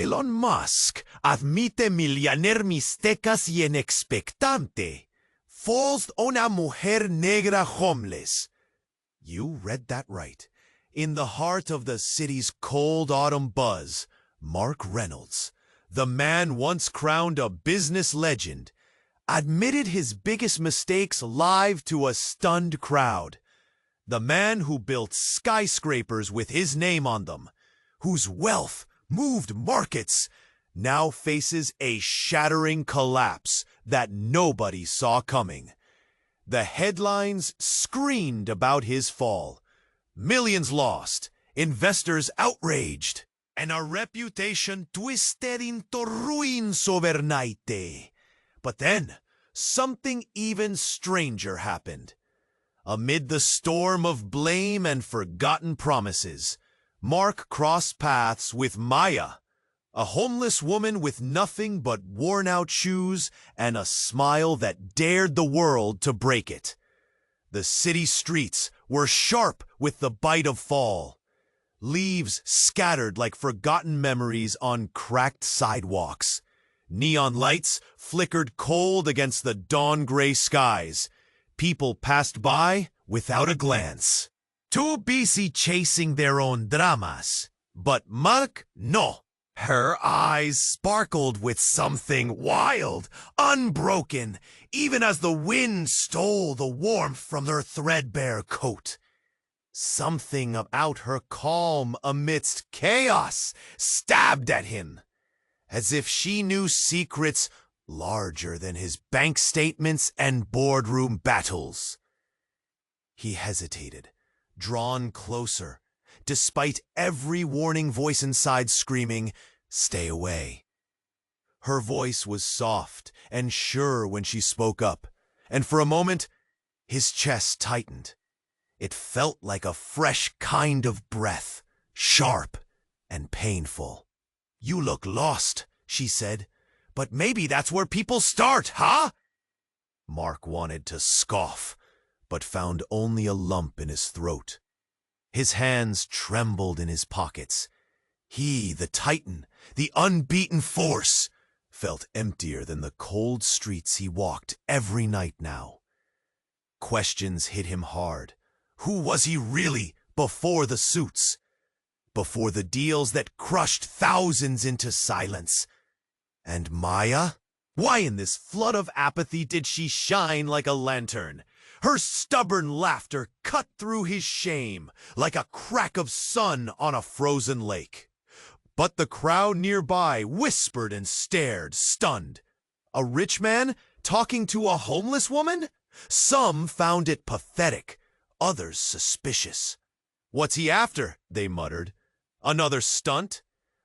Elon Musk admite Millionaire mistecas y inexpectante. Falls una mujer negra homeless. You read that right. In the heart of the city's cold autumn buzz, Mark Reynolds, the man once crowned a business legend, admitted his biggest mistakes live to a stunned crowd. The man who built skyscrapers with his name on them, whose wealth moved markets, now faces a shattering collapse that nobody saw coming. The headlines screamed about his fall. Millions lost, investors outraged, and a reputation twisted into ruins overnight. But then, something even stranger happened. Amid the storm of blame and forgotten promises, Mark crossed paths with Maya, a homeless woman with nothing but worn-out shoes and a smile that dared the world to break it. The city streets were sharp with the bite of fall. Leaves scattered like forgotten memories on cracked sidewalks. Neon lights flickered cold against the dawn-gray skies. People passed by without a glance, too busy chasing their own dramas. But Mark, no. Her eyes sparkled with something wild, unbroken, even as the wind stole the warmth from her threadbare coat. Something about her calm amidst chaos stabbed at him, as if she knew secrets larger than his bank statements and boardroom battles. He hesitated, drawn closer, despite every warning voice inside screaming, "Stay away." Her voice was soft and sure when she spoke up, and for a moment, his chest tightened. It felt like a fresh kind of breath, sharp and painful. "You look lost," she said, "but maybe that's where people start, huh?" Mark wanted to scoff, but found only a lump in his throat. His hands trembled in his pockets. He, the Titan, the unbeaten force, felt emptier than the cold streets he walked every night now. Questions hit him hard. Who was he really before the suits? Before the deals that crushed thousands into silence? And Maya? Why in this flood of apathy did she shine like a lantern? Her stubborn laughter cut through his shame like a crack of sun on a frozen lake. But the crowd nearby whispered and stared, stunned. A rich man talking to a homeless woman? Some found it pathetic, others suspicious. "What's he after?" they muttered. Another stunt?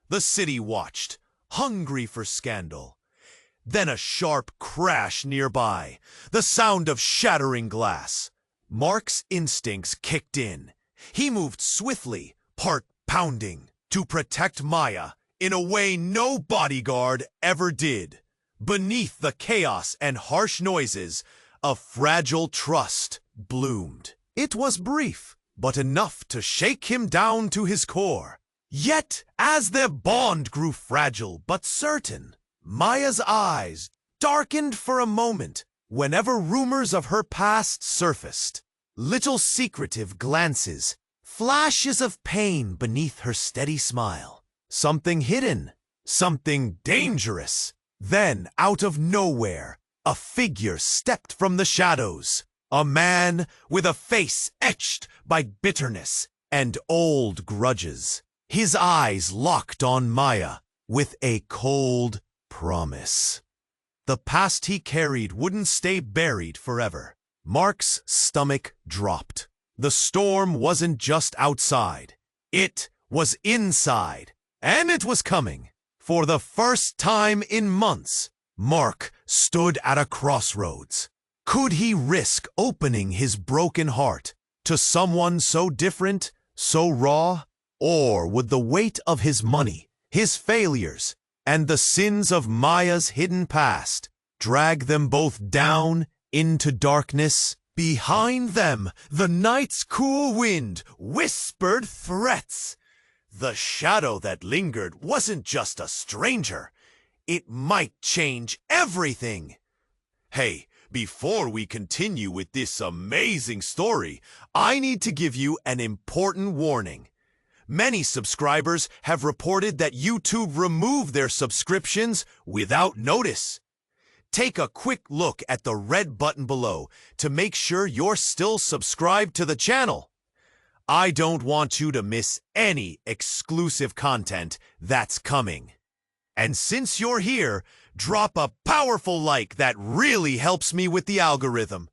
The city watched, hungry for scandal. Then a sharp crash nearby, the sound of shattering glass. Mark's instincts kicked in. He moved swiftly, heart pounding, to protect Maya in a way no bodyguard ever did. Beneath the chaos and harsh noises, a fragile trust bloomed. It was brief, but enough to shake him down to his core. Yet, as their bond grew fragile but certain, Maya's eyes darkened for a moment whenever rumors of her past surfaced. Little secretive glances, flashes of pain beneath her steady smile. Something hidden, something dangerous. Then, out of nowhere, a figure stepped from the shadows. A man with a face etched by bitterness and old grudges. His eyes locked on Maya with a cold promise. The past he carried wouldn't stay buried forever. Mark's stomach dropped. The storm wasn't just outside. It was inside. And it was coming. For the first time in months, Mark stood at a crossroads. Could he risk opening his broken heart to someone so different, so raw? Or would the weight of his money, his failures, and the sins of Maya's hidden past drag them both down into darkness? Behind them, the night's cool wind whispered threats. The shadow that lingered wasn't just a stranger. It might change everything. Hey, before we continue with this amazing story, I need to give you an important warning. Many subscribers have reported that YouTube removed their subscriptions without notice. Take a quick look at the red button below to make sure you're still subscribed to the channel. I don't want you to miss any exclusive content that's coming. And since you're here, drop a powerful like that really helps me with the algorithm.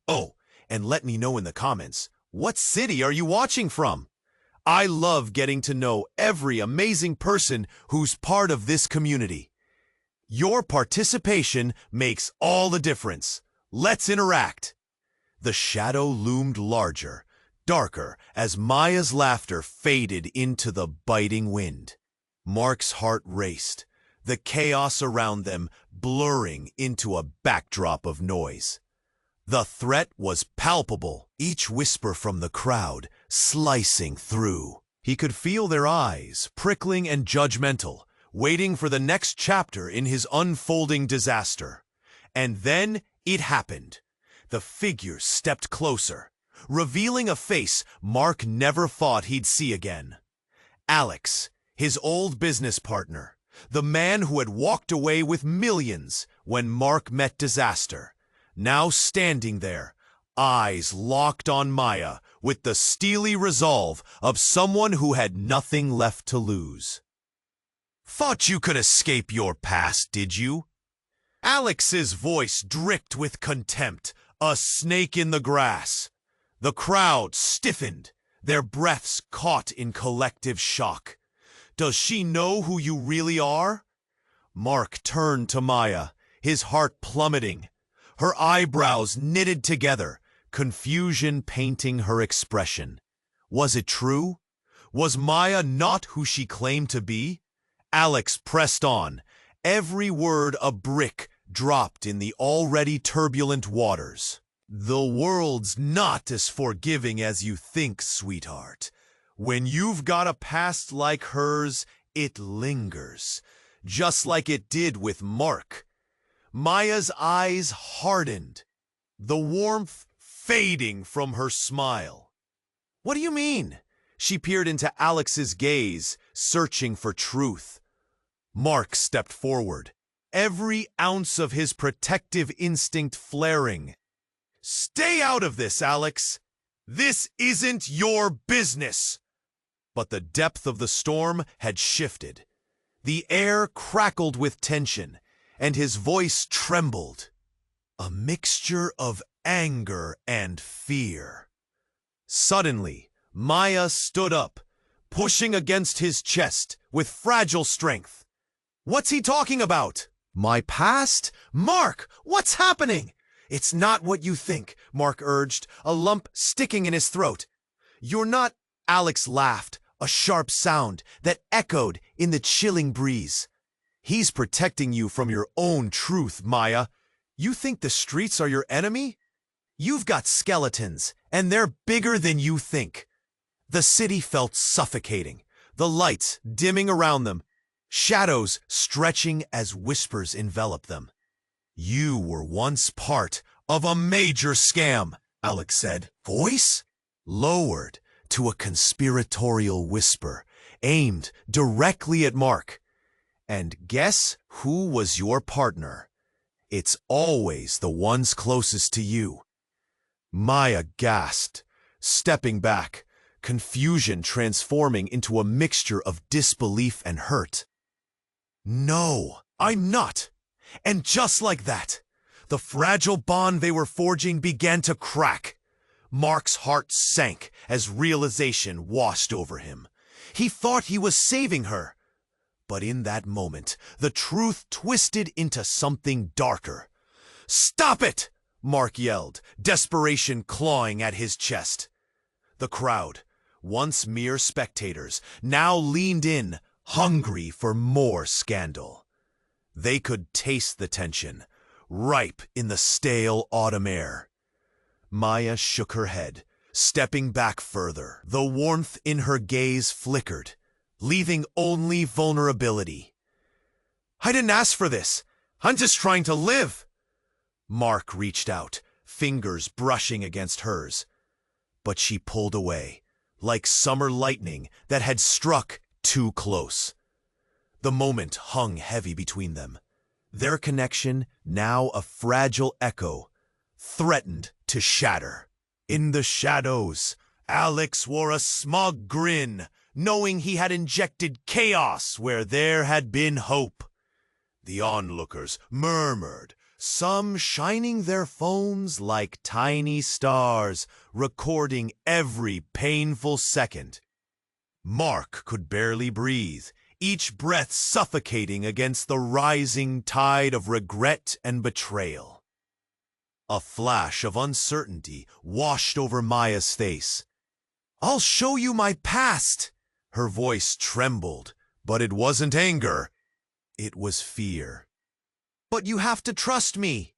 Oh, and let me know in the comments, what city are you watching from? I love getting to know every amazing person who's part of this community. Your participation makes all the difference. Let's interact. The shadow loomed larger, darker, as Maya's laughter faded into the biting wind. Mark's heart raced, the chaos around them blurring into a backdrop of noise. The threat was palpable, each whisper from the crowd slicing through. He could feel their eyes, prickling and judgmental, waiting for the next chapter in his unfolding disaster. And then it happened. The figure stepped closer, revealing a face Mark never thought he'd see again. Alex, his old business partner, the man who had walked away with millions when Mark met disaster, now standing there, eyes locked on Maya with the steely resolve of someone who had nothing left to lose. Thought you could escape your past, did you? Alex's voice dripped with contempt, a snake in the grass. The crowd stiffened, their breaths caught in collective shock. Does she know who you really are? Mark turned to Maya, his heart plummeting. Her eyebrows knitted together, confusion painting her expression. Was it true? Was Maya not who she claimed to be? Alex pressed on, every word a brick dropped in the already turbulent waters. The world's not as forgiving as you think, sweetheart. When you've got a past like hers, it lingers, just like it did with Mark. Maya's eyes hardened, the warmth fading from her smile. What do you mean? She peered into Alex's gaze, searching for truth. Mark stepped forward, every ounce of his protective instinct flaring. Stay out of this, Alex. This isn't your business. But the depth of the storm had shifted. The air crackled with tension, and his voice trembled. A mixture of anger and fear. Suddenly, Maya stood up, pushing against his chest with fragile strength. What's he talking about? My past? Mark, what's happening? It's not what you think, Mark urged, a lump sticking in his throat. You're not. Alex laughed, a sharp sound that echoed in the chilling breeze. He's protecting you from your own truth, Maya. You think the streets are your enemy? You've got skeletons, and they're bigger than you think. The city felt suffocating, the lights dimming around them, shadows stretching as whispers enveloped them. You were once part of a major scam, Alex said, voice lowered to a conspiratorial whisper aimed directly at Mark. And guess who was your partner? It's always the ones closest to you. Maya gasped, stepping back, confusion transforming into a mixture of disbelief and hurt. No, I'm not. And just like that, the fragile bond they were forging began to crack. Mark's heart sank as realization washed over him. He thought he was saving her. But in that moment, the truth twisted into something darker. Stop it! Mark yelled, desperation clawing at his chest. The crowd, once mere spectators, now leaned in, hungry for more scandal. They could taste the tension, ripe in the stale autumn air. Maya shook her head, stepping back further. The warmth in her gaze flickered, leaving only vulnerability. I didn't ask for this. I'm just trying to live. Mark reached out, fingers brushing against hers. But she pulled away, like summer lightning that had struck too close. The moment hung heavy between them. Their connection, now a fragile echo, threatened to shatter. In the shadows, Alex wore a smug grin, knowing he had injected chaos where there had been hope. The onlookers murmured, some shining their phones like tiny stars, recording every painful second. Mark could barely breathe, each breath suffocating against the rising tide of regret and betrayal. A flash of uncertainty washed over Maya's face. "I'll show you my past!" Her voice trembled, but it wasn't anger. It was fear. "But you have to trust me."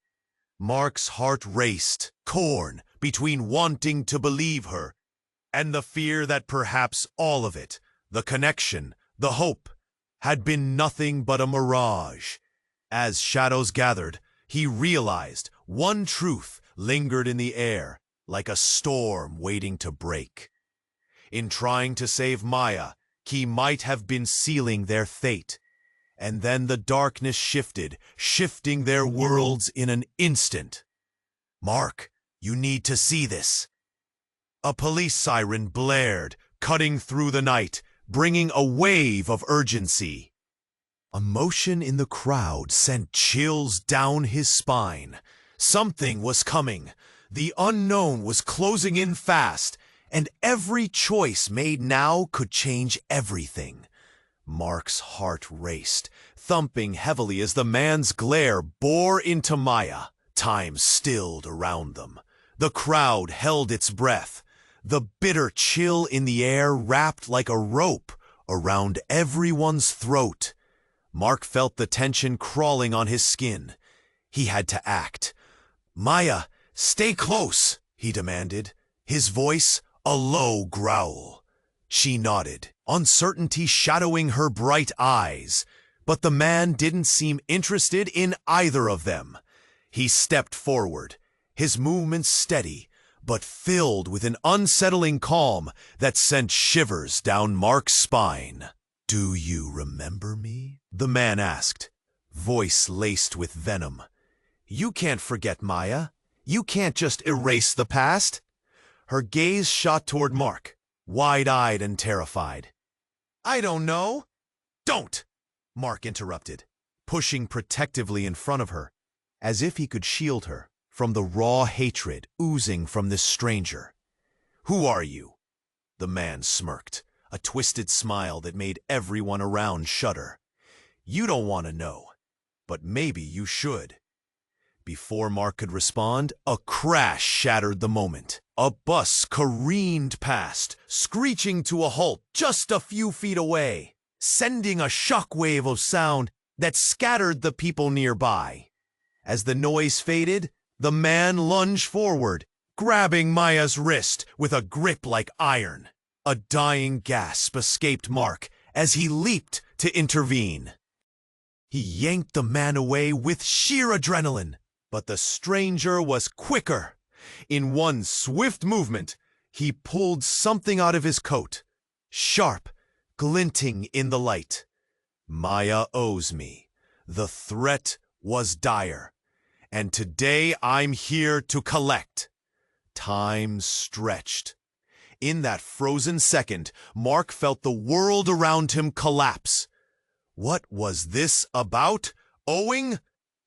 Mark's heart raced, torn between wanting to believe her and the fear that perhaps all of it, the connection, the hope, had been nothing but a mirage. As shadows gathered, he realized one truth lingered in the air, like a storm waiting to break. In trying to save Maya, he might have been sealing their fate. And then the darkness shifted, shifting their worlds in an instant. "Mark, you need to see this." A police siren blared, cutting through the night, bringing a wave of urgency. Emotion in the crowd sent chills down his spine. Something was coming. The unknown was closing in fast, and every choice made now could change everything. Mark's heart raced, thumping heavily as the man's glare bore into Maya. Time stilled around them. The crowd held its breath. The bitter chill in the air wrapped like a rope around everyone's throat. Mark felt the tension crawling on his skin. He had to act. "Maya, stay close," he demanded, his voice a low growl. She nodded, uncertainty shadowing her bright eyes, but the man didn't seem interested in either of them. He stepped forward, his movements steady, but filled with an unsettling calm that sent shivers down Mark's spine. "Do you remember me?" the man asked, voice laced with venom. "You can't forget Maya. You can't just erase the past." Her gaze shot toward Mark, wide-eyed and terrified. "I don't know." "Don't!" Mark interrupted, pushing protectively in front of her, as if he could shield her from the raw hatred oozing from this stranger. "Who are you?" The man smirked, a twisted smile that made everyone around shudder. "You don't want to know, but maybe you should." Before Mark could respond, a crash shattered the moment. A bus careened past, screeching to a halt just a few feet away, sending a shockwave of sound that scattered the people nearby. As the noise faded, the man lunged forward, grabbing Maya's wrist with a grip like iron. A dying gasp escaped Mark as he leaped to intervene. He yanked the man away with sheer adrenaline, but the stranger was quicker. In one swift movement, he pulled something out of his coat, sharp, glinting in the light. "Maya owes me." The threat was dire, and today I'm here to collect. Time stretched. In that frozen second, Mark felt the world around him collapse. What was this about? Owing?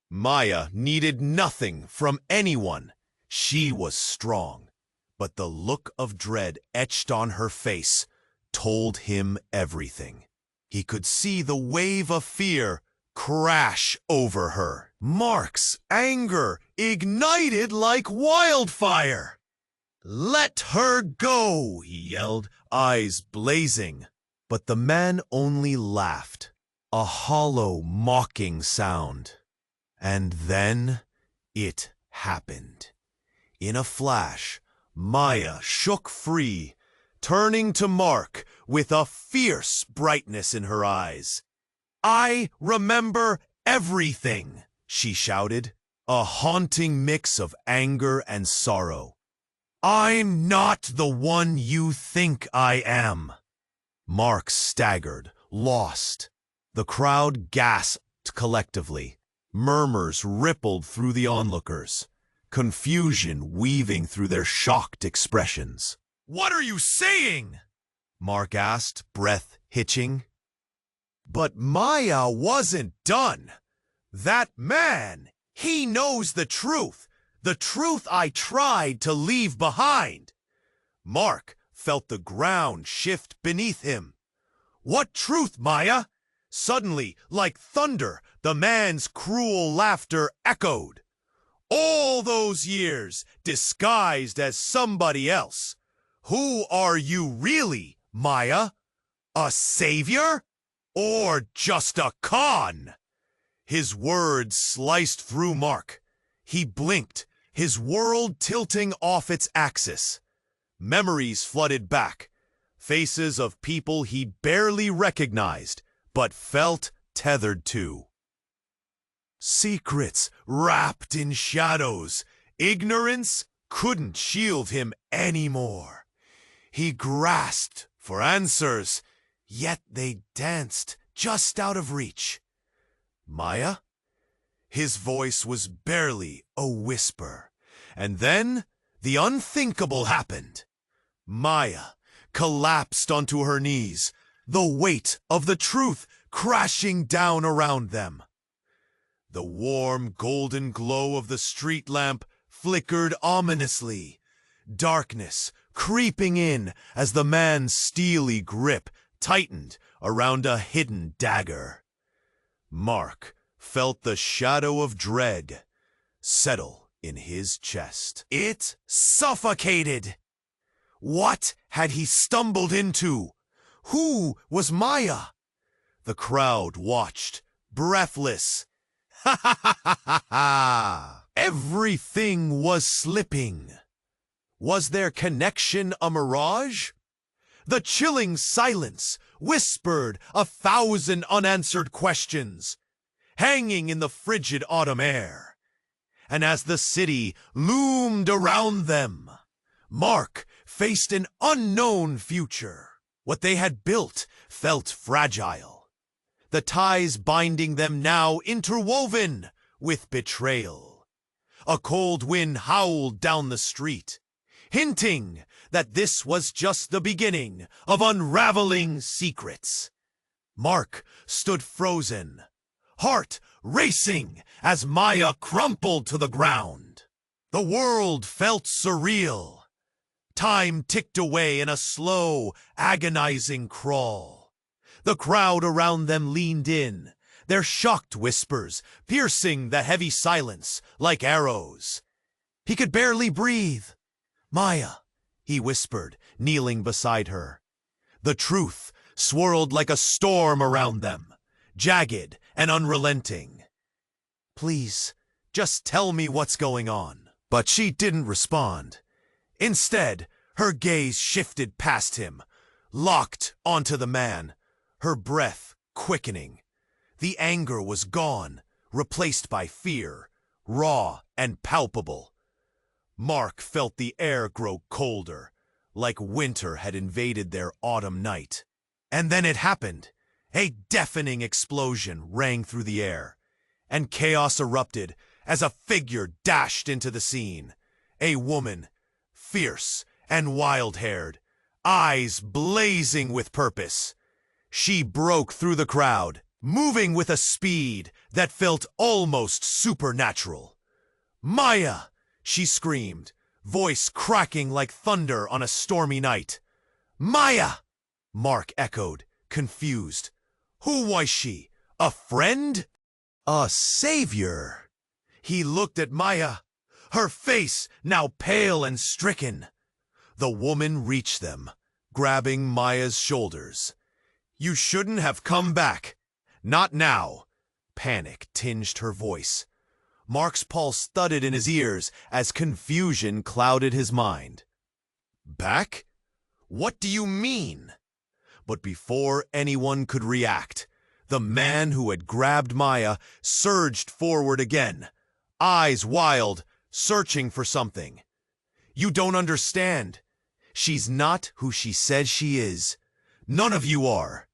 Maya needed nothing from anyone. She was strong, but the look of dread etched on her face told him everything. He could see the wave of fear crash over her. Mark's anger ignited like wildfire. "Let her go," he yelled, eyes blazing. But the man only laughed, a hollow, mocking sound. And then it happened. In a flash, Maya shook free, turning to Mark with a fierce brightness in her eyes. "I remember everything," she shouted, a haunting mix of anger and sorrow. "I'm not the one you think I am." Mark staggered, lost. The crowd gasped collectively. Murmurs rippled through the onlookers, confusion weaving through their shocked expressions. "What are you saying?" Mark asked, breath hitching. But Maya wasn't done. "That man, he knows the truth I tried to leave behind." Mark felt the ground shift beneath him. "What truth, Maya?" Suddenly, like thunder, the man's cruel laughter echoed. "All those years disguised as somebody else. Who are you really, Maya? A savior? Or just a con?" His words sliced through Mark. He blinked, his world tilting off its axis. Memories flooded back, faces of people he barely recognized, but felt tethered to. Secrets wrapped in shadows. Ignorance couldn't shield him anymore. He grasped for answers, yet they danced just out of reach. "Maya?" His voice was barely a whisper. And then the unthinkable happened. Maya collapsed onto her knees, the weight of the truth crashing down around them. The warm golden glow of the street lamp flickered ominously, darkness creeping in as the man's steely grip tightened around a hidden dagger. Mark felt the shadow of dread settle in his chest. It suffocated. What had he stumbled into? Who was Maya? The crowd watched, breathless. Ha ha ha ha ha ha! Everything was slipping. Was their connection a mirage? The chilling silence whispered 1,000 unanswered questions, hanging in the frigid autumn air. And as the city loomed around them, Mark faced an unknown future. What they had built felt fragile, the ties binding them now interwoven with betrayal. A cold wind howled down the street, hinting that this was just the beginning of unraveling secrets. Mark stood frozen, heart racing as Maya crumpled to the ground. The world felt surreal. Time ticked away in a slow, agonizing crawl. The crowd around them leaned in, their shocked whispers piercing the heavy silence like arrows. He could barely breathe. "Maya," he whispered, kneeling beside her. The truth swirled like a storm around them, jagged and unrelenting. "Please, just tell me what's going on." But she didn't respond. Instead, her gaze shifted past him, locked onto the man, her breath quickening. The anger was gone, replaced by fear, raw and palpable. Mark felt the air grow colder, like winter had invaded their autumn night. And then it happened. A deafening explosion rang through the air, and chaos erupted as a figure dashed into the scene. A woman, fierce and wild-haired, eyes blazing with purpose. She broke through the crowd, moving with a speed that felt almost supernatural. "Maya!" she screamed, voice cracking like thunder on a stormy night. "Maya!" Mark echoed, confused. Who was she? A friend? A savior? He looked at Maya, her face now pale and stricken. The woman reached them, grabbing Maya's shoulders. "You shouldn't have come back. Not now." Panic tinged her voice. Mark's pulse thudded in his ears as confusion clouded his mind. "Back? What do you mean? But before anyone could react, the man who had grabbed Maya surged forward again, eyes wild, searching for something. You don't understand. She's not who she says she is. None of you are.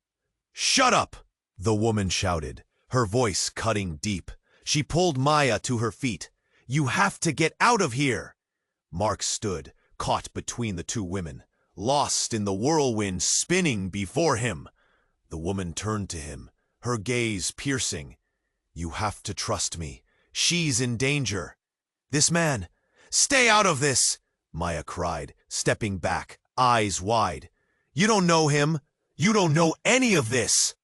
Shut up, the woman shouted, her voice cutting deep. She pulled Maya to her feet. You have to get out of here. Mark stood, caught between the two women, lost in the whirlwind spinning before him. The woman turned to him, her gaze piercing. You have to trust me. She's in danger. This man, stay out of this, Maya cried, stepping back, eyes wide. You don't know him. You don't know any of this.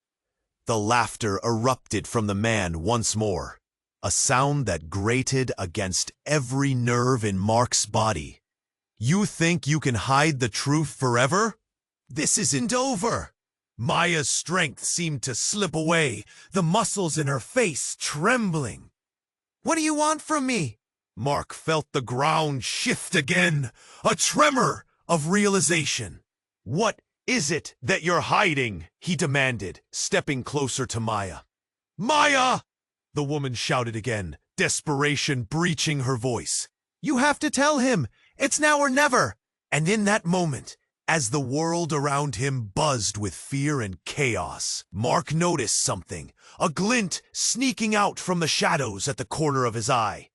The laughter erupted from the man once more, a sound that grated against every nerve in Mark's body. You think you can hide the truth forever? This isn't over. Maya's strength seemed to slip away, the muscles in her face trembling. What do you want from me? Mark felt the ground shift again, a tremor of realization. What is it that you're hiding? He demanded, stepping closer to Maya. Maya! The woman shouted again, desperation breaching her voice. You have to tell him. It's now or never. And in that moment, as the world around him buzzed with fear and chaos, Mark noticed something, a glint sneaking out from the shadows at the corner of his eye.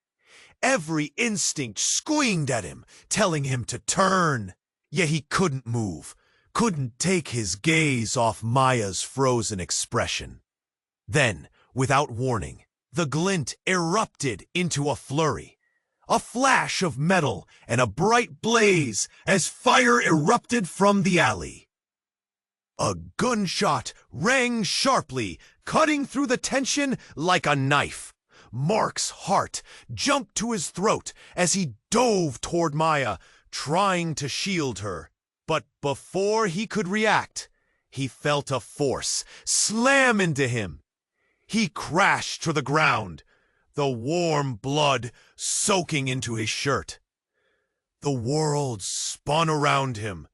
Every instinct squeaked at him, telling him to turn. Yet he couldn't move, couldn't take his gaze off Maya's frozen expression. Then, without warning, the glint erupted into a flurry. A flash of metal and a bright blaze as fire erupted from the alley. A gunshot rang sharply, cutting through the tension like a knife. Mark's heart jumped to his throat as he dove toward Maya, trying to shield her. But before he could react, he felt a force slam into him. He crashed to the ground, the warm blood soaking into his shirt. The world spun around him,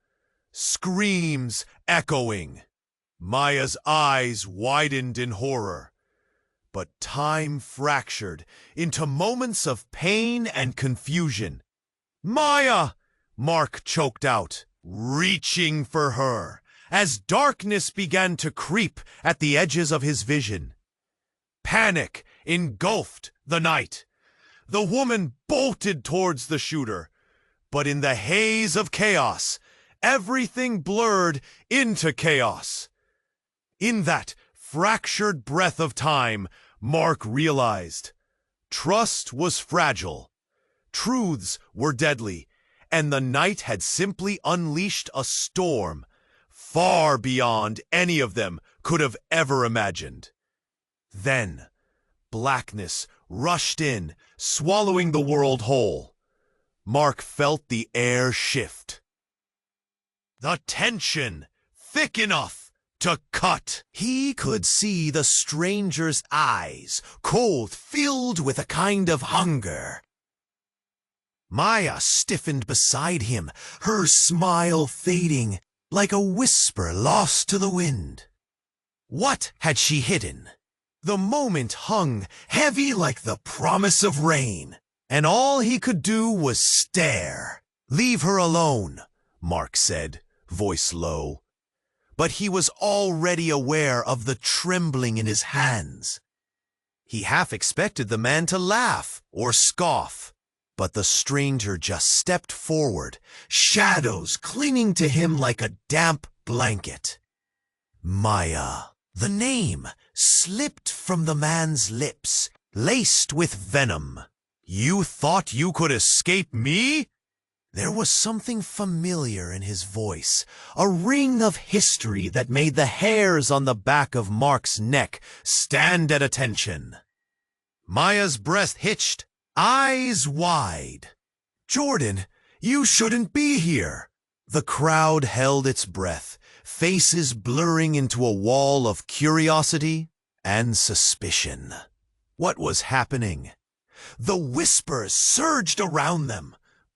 screams echoing. Maya's eyes widened in horror, but time fractured into moments of pain and confusion. Maya! Mark choked out, reaching for her, as darkness began to creep at the edges of his vision. Panic engulfed the night. The woman bolted towards the shooter, but in the haze of chaos, everything blurred into chaos. In that fractured breath of time, Mark realized trust was fragile, truths were deadly, and the night had simply unleashed a storm far beyond any of them could have ever imagined. Then, blackness rushed in, swallowing the world whole. Mark felt the air shift. The tension thick enough to cut. He could see the stranger's eyes, cold, filled with a kind of hunger. Maya stiffened beside him, her smile fading like a whisper lost to the wind. What had she hidden? The moment hung heavy like the promise of rain, and all he could do was stare. Leave her alone, Mark said, voice low. But he was already aware of the trembling in his hands. He half expected the man to laugh or scoff, but the stranger just stepped forward, shadows clinging to him like a damp blanket. Maya. The name slipped from the man's lips, laced with venom. You thought you could escape me? There was something familiar in his voice, a ring of history that made the hairs on the back of Mark's neck stand at attention. Maya's breast hitched, eyes wide. Jordan, you shouldn't be here. The crowd held its breath, faces blurring into a wall of curiosity and suspicion. What was happening? The whispers surged around them,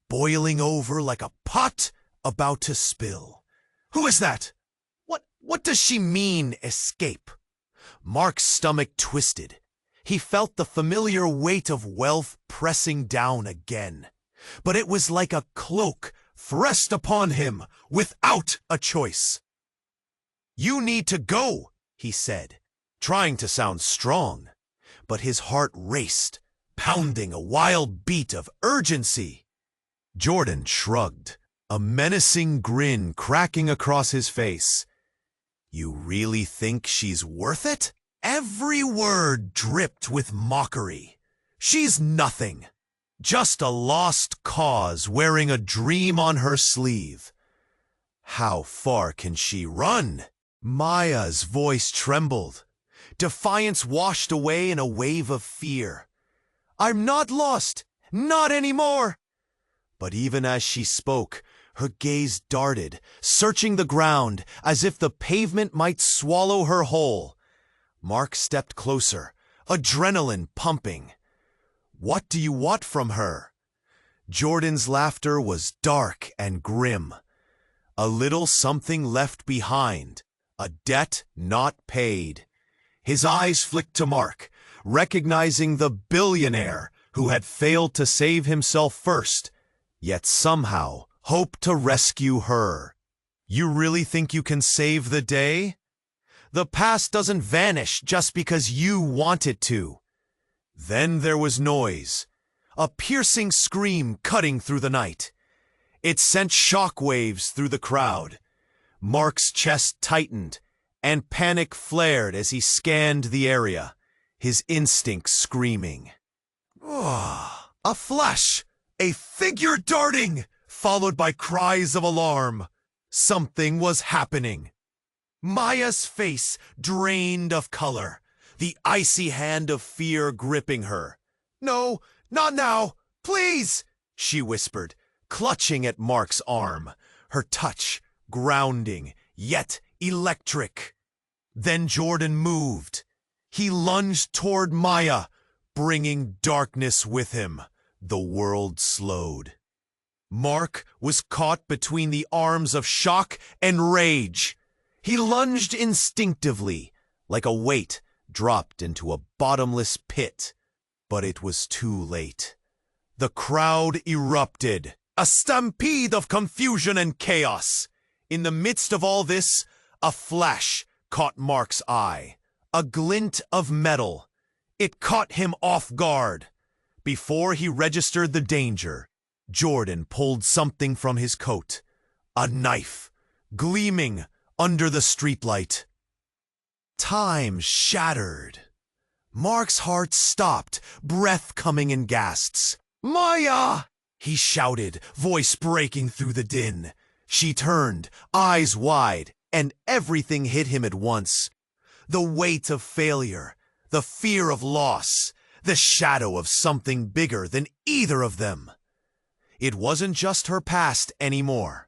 boiling over like a pot about to spill. Who is that? What does she mean, escape? Mark's stomach twisted. He felt the familiar weight of wealth pressing down again. But it was like a cloak thrust upon him without a choice. You need to go, he said, trying to sound strong. But his heart raced, pounding a wild beat of urgency. Jordan shrugged, a menacing grin cracking across his face. You really think she's worth it? Every word dripped with mockery. She's nothing. Just a lost cause wearing a dream on her sleeve. How far can she run? Maya's voice trembled. Defiance washed away in a wave of fear. I'm not lost. Not anymore. But even as she spoke, her gaze darted, searching the ground as if the pavement might swallow her whole. Mark stepped closer, adrenaline pumping. What do you want from her? Jordan's laughter was dark and grim. A little something left behind, a debt not paid. His eyes flicked to Mark, recognizing the billionaire who had failed to save himself first, yet somehow hoped to rescue her. You really think you can save the day? The past doesn't vanish just because you want it to. Then there was noise, a piercing scream cutting through the night. It sent shockwaves through the crowd. Mark's chest tightened, and panic flared as he scanned the area, his instincts screaming. A flash, a figure darting, followed by cries of alarm. Something was happening. Maya's face drained of color, the icy hand of fear gripping her. No, not now, please, she whispered, clutching at Mark's arm, her touch grounding, yet electric. Then Jordan moved. He lunged toward Maya, bringing darkness with him. The world slowed. Mark was caught between the arms of shock and rage. He lunged instinctively, like a weight dropped into a bottomless pit. But it was too late. The crowd erupted, a stampede of confusion and chaos. In the midst of all this, a flash caught Mark's eye, a glint of metal. It caught him off guard. Before he registered the danger, Jordan pulled something from his coat, a knife, gleaming under the streetlight. Time shattered. Mark's heart stopped, breath coming in gasps. Maya! He shouted, voice breaking through the din. She turned, eyes wide, and everything hit him at once. The weight of failure, the fear of loss, the shadow of something bigger than either of them. It wasn't just her past anymore.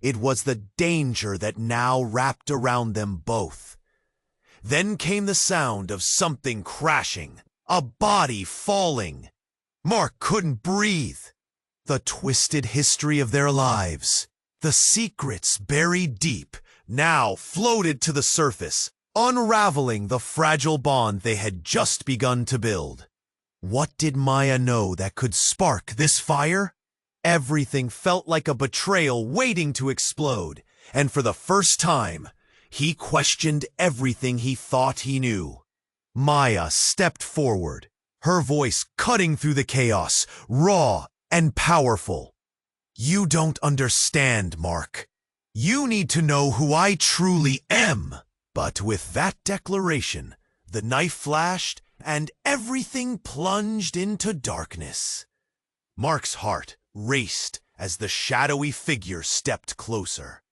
It was the danger that now wrapped around them both. Then came the sound of something crashing, a body falling. Mark couldn't breathe. The twisted history of their lives, the secrets buried deep, now floated to the surface, unraveling the fragile bond they had just begun to build. What did Maya know that could spark this fire? Everything felt like a betrayal waiting to explode, and for the first time, he questioned everything he thought he knew. Maya stepped forward, her voice cutting through the chaos, raw and powerful. You don't understand, Mark. You need to know who I truly am. But with that declaration, the knife flashed and everything plunged into darkness. Mark's heart raced as the shadowy figure stepped closer.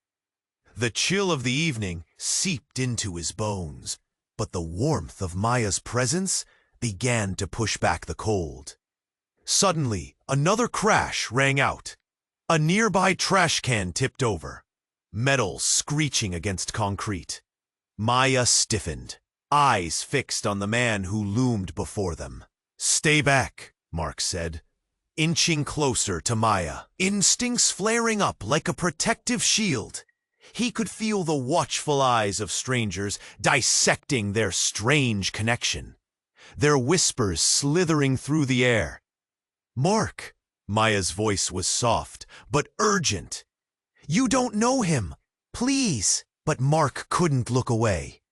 The chill of the evening seeped into his bones, but the warmth of Maya's presence began to push back the cold. Suddenly, another crash rang out. A nearby trash can tipped over, metal screeching against concrete. Maya stiffened, eyes fixed on the man who loomed before them. Stay back, Mark said, inching closer to Maya, instincts flaring up like a protective shield. He could feel the watchful eyes of strangers dissecting their strange connection, their whispers slithering through the air. "Mark," Maya's voice was soft, but urgent. "You don't know him. Please." But Mark couldn't look away.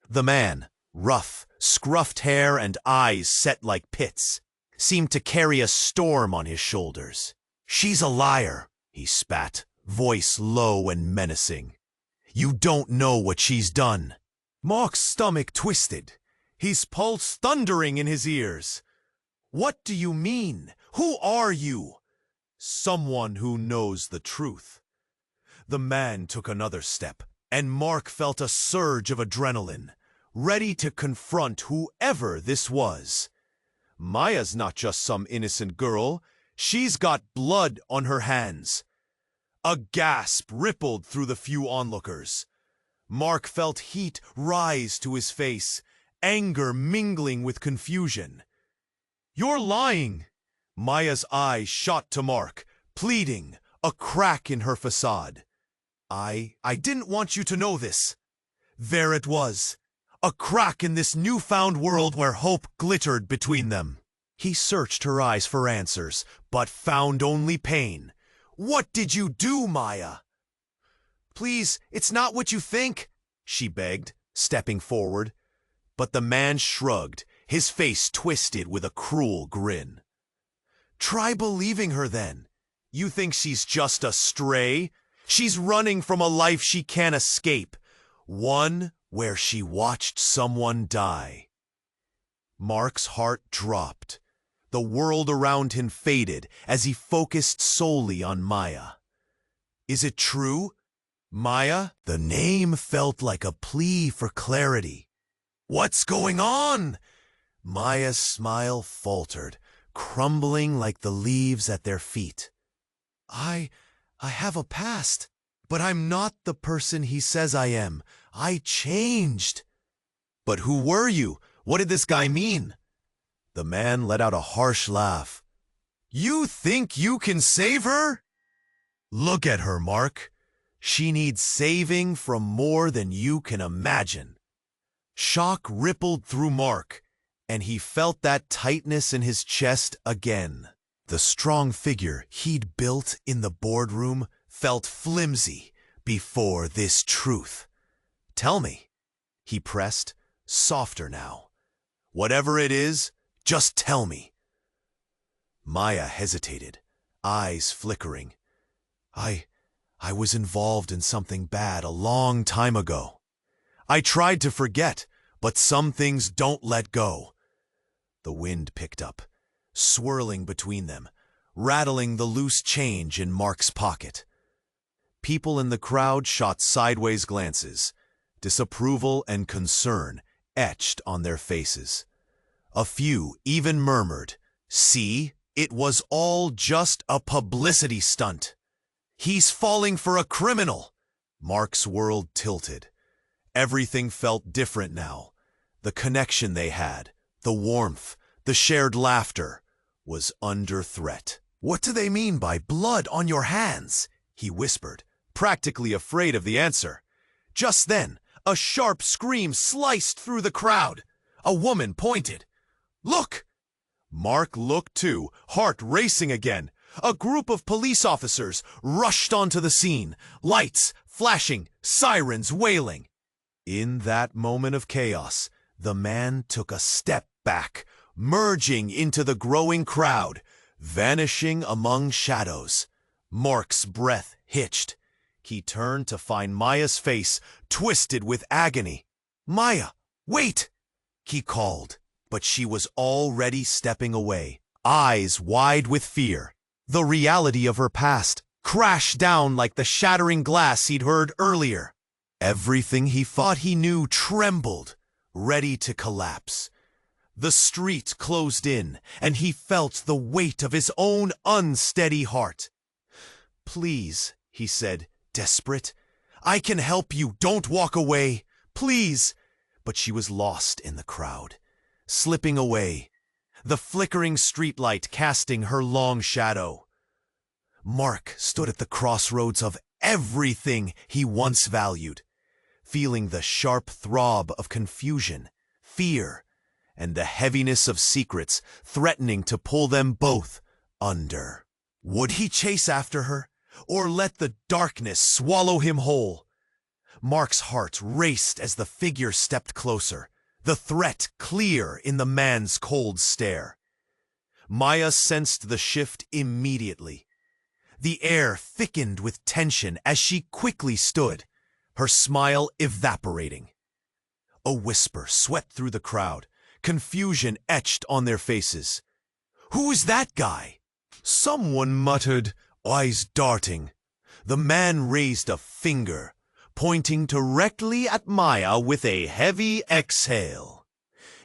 The man, rough, scruffed hair and eyes set like pits, seemed to carry a storm on his shoulders. "She's a liar," he spat, voice low and menacing. "You don't know what she's done." Mark's stomach twisted, his pulse thundering in his ears. "What do you mean? Who are you?" "Someone who knows the truth." The man took another step, and Mark felt a surge of adrenaline, ready to confront whoever this was. Maya's not just some innocent girl. She's got blood on her hands. A gasp rippled through the few onlookers. Mark felt heat rise to his face, anger mingling with confusion. "You're lying!" Maya's eyes shot to Mark, pleading, a crack in her facade. I didn't want you to know this." There it was, a crack in this newfound world where hope glittered between them. He searched her eyes for answers, but found only pain. "What did you do, Maya?" "Please, it's not what you think," she begged, stepping forward. But the man shrugged, his face twisted with a cruel grin. "Try believing her then. You think she's just a stray? She's running from a life she can't escape, one where she watched someone die." Mark's heart dropped. The world around him faded as he focused solely on Maya. "Is it true? Maya?" The name felt like a plea for clarity. "What's going on?" Maya's smile faltered, crumbling like the leaves at their feet. I have a past, but I'm not the person he says I am. I changed." "But who were you? What did this guy mean?" The man let out a harsh laugh. "You think you can save her? Look at her, Mark. She needs saving from more than you can imagine." Shock rippled through Mark, and he felt that tightness in his chest again. The strong figure he'd built in the boardroom felt flimsy before this truth. "Tell me," he pressed, softer now. "Whatever it is, just tell me." Maya hesitated, eyes flickering. I was involved in something bad a long time ago. I tried to forget, but some things don't let go." The wind picked up, swirling between them, rattling the loose change in Mark's pocket. People in the crowd shot sideways glances, disapproval and concern etched on their faces. A few even murmured, "See, it was all just a publicity stunt. He's falling for a criminal." Mark's world tilted. Everything felt different now. The connection they had, the warmth, the shared laughter, was under threat. "What do they mean by blood on your hands?" he whispered, practically afraid of the answer. Just then, a sharp scream sliced through the crowd. A woman pointed. "Look!" Mark looked too, heart racing again. A group of police officers rushed onto the scene, lights flashing, sirens wailing. In that moment of chaos, the man took a step back, merging into the growing crowd, vanishing among shadows. Mark's breath hitched. He turned to find Maya's face twisted with agony. "Maya, wait!" he called, but she was already stepping away, eyes wide with fear. The reality of her past crashed down like the shattering glass he'd heard earlier. Everything he thought he knew trembled, ready to collapse. The street closed in, and he felt the weight of his own unsteady heart. "Please," he said, desperate. "I can help you. Don't walk away. Please." But she was lost in the crowd, slipping away, the flickering streetlight casting her long shadow. Mark stood at the crossroads of everything he once valued, feeling the sharp throb of confusion, fear, and the heaviness of secrets threatening to pull them both under. Would he chase after her, or let the darkness swallow him whole? Mark's heart raced as the figure stepped closer, the threat clear in the man's cold stare. Maya sensed the shift immediately. The air thickened with tension as she quickly stood, her smile evaporating. A whisper swept through the crowd, confusion etched on their faces. "Who's that guy?" Someone muttered, eyes darting. The man raised a finger, pointing directly at Maya with a heavy exhale.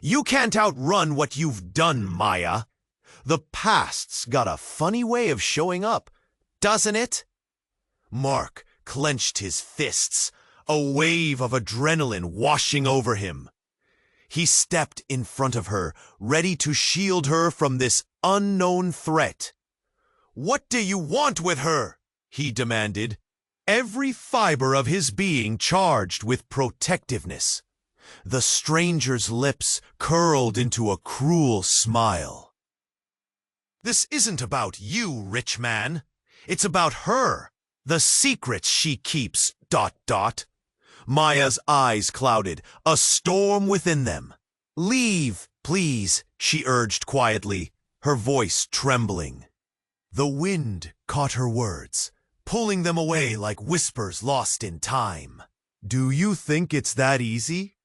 "You can't outrun what you've done, Maya. The past's got a funny way of showing up, doesn't it?" Mark clenched his fists, a wave of adrenaline washing over him. He stepped in front of her, ready to shield her from this unknown threat. "What do you want with her?" he demanded, every fiber of his being charged with protectiveness. The stranger's lips curled into a cruel smile. "This isn't about you, rich man. It's about her, the secrets she keeps, ... Maya's eyes clouded, a storm within them. "Leave, please," she urged quietly, her voice trembling. The wind caught her words, pulling them away like whispers lost in time. "Do you think it's that easy?"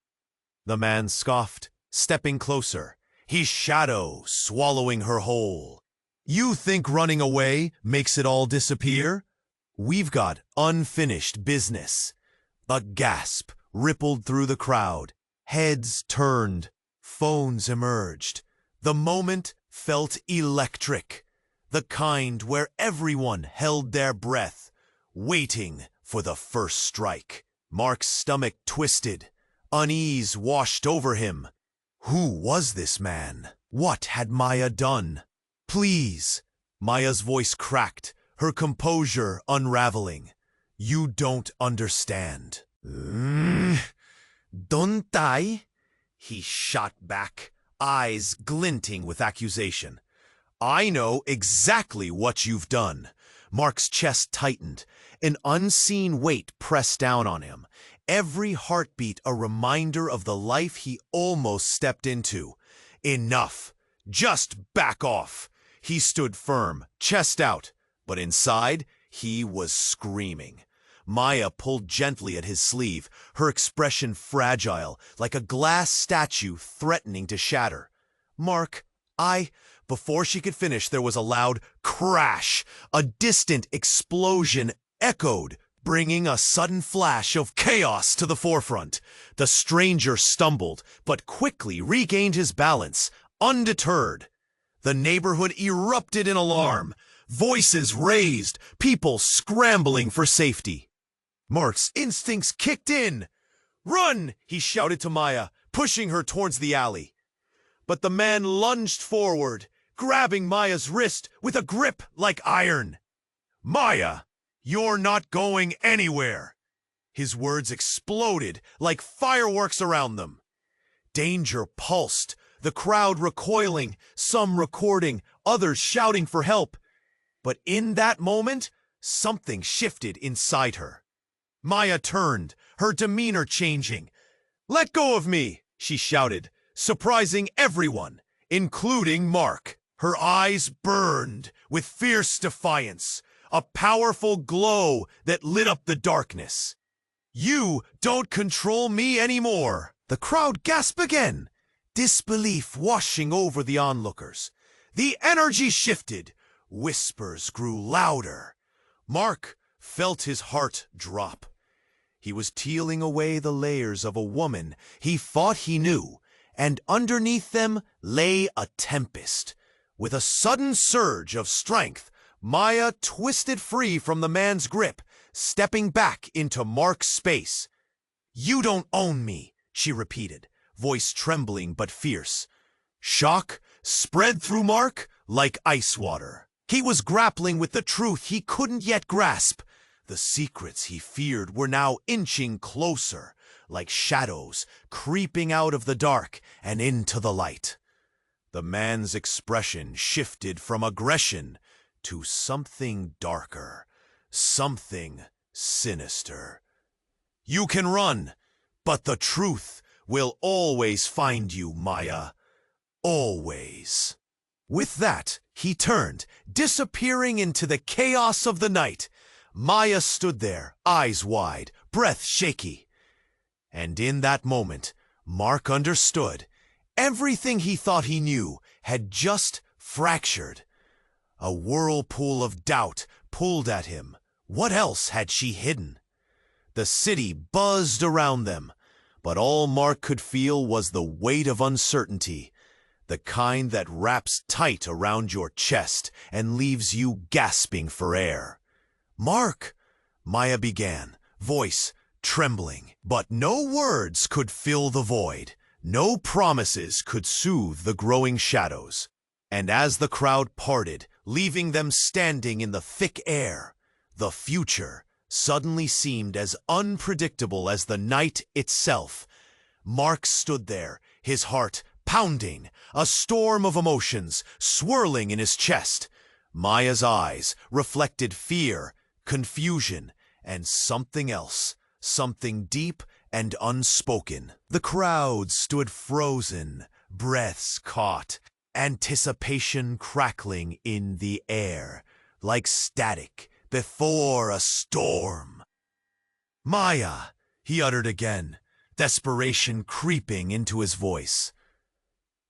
The man scoffed, stepping closer, his shadow swallowing her whole. "You think running away makes it all disappear? We've got unfinished business." A gasp rippled through the crowd. Heads turned. Phones emerged. The moment felt electric. The kind where everyone held their breath, waiting for the first strike. Mark's stomach twisted. Unease washed over him. Who was this man? What had Maya done? "Please," Maya's voice cracked, her composure unraveling. "You don't understand." "Don't I?" he shot back, eyes glinting with accusation. "I know exactly what you've done." Mark's chest tightened. An unseen weight pressed down on him, every heartbeat a reminder of the life he almost stepped into. "Enough. Just back off." He stood firm, chest out, but inside he was screaming. Maya pulled gently at his sleeve, her expression fragile, like a glass statue threatening to shatter. "Mark, Before she could finish, there was a loud crash. A distant explosion echoed, bringing a sudden flash of chaos to the forefront. The stranger stumbled, but quickly regained his balance, undeterred. The neighborhood erupted in alarm, voices raised, people scrambling for safety. Mark's instincts kicked in. "Run!" he shouted to Maya, pushing her towards the alley. But the man lunged forward, grabbing Maya's wrist with a grip like iron. "Maya, you're not going anywhere!" His words exploded like fireworks around them. Danger pulsed, the crowd recoiling, some recording, others shouting for help. But in that moment, something shifted inside her. Maya turned, her demeanor changing. "Let go of me!" she shouted, surprising everyone, including Mark. Her eyes burned with fierce defiance, a powerful glow that lit up the darkness. "You don't control me anymore!" The crowd gasped again, disbelief washing over the onlookers. The energy shifted. Whispers grew louder. Mark felt his heart drop. He was peeling away the layers of a woman he thought he knew, and underneath them lay a tempest. With a sudden surge of strength, Maya twisted free from the man's grip, stepping back into Mark's space. "You don't own me," she repeated, voice trembling but fierce. Shock spread through Mark like ice water. He was grappling with the truth he couldn't yet grasp. The secrets he feared were now inching closer, like shadows creeping out of the dark and into the light. The man's expression shifted from aggression to something darker, something sinister. "You can run, but the truth will always find you, Maya. Always." With that, he turned, disappearing into the chaos of the night. Maya stood there, eyes wide, breath shaky. And in that moment, Mark understood. Everything he thought he knew had just fractured. A whirlpool of doubt pulled at him. What else had she hidden? The city buzzed around them, but all Mark could feel was the weight of uncertainty, the kind that wraps tight around your chest and leaves you gasping for air. "Mark," Maya began, voice trembling. But no words could fill the void. No promises could soothe the growing shadows. And as the crowd parted, leaving them standing in the thick air, the future suddenly seemed as unpredictable as the night itself. Mark stood there, his heart pounding, a storm of emotions swirling in his chest. Maya's eyes reflected fear, confusion, and something else, something deep and unspoken. The crowd stood frozen, breaths caught, anticipation crackling in the air, like static before a storm. "Maya," he uttered again, desperation creeping into his voice.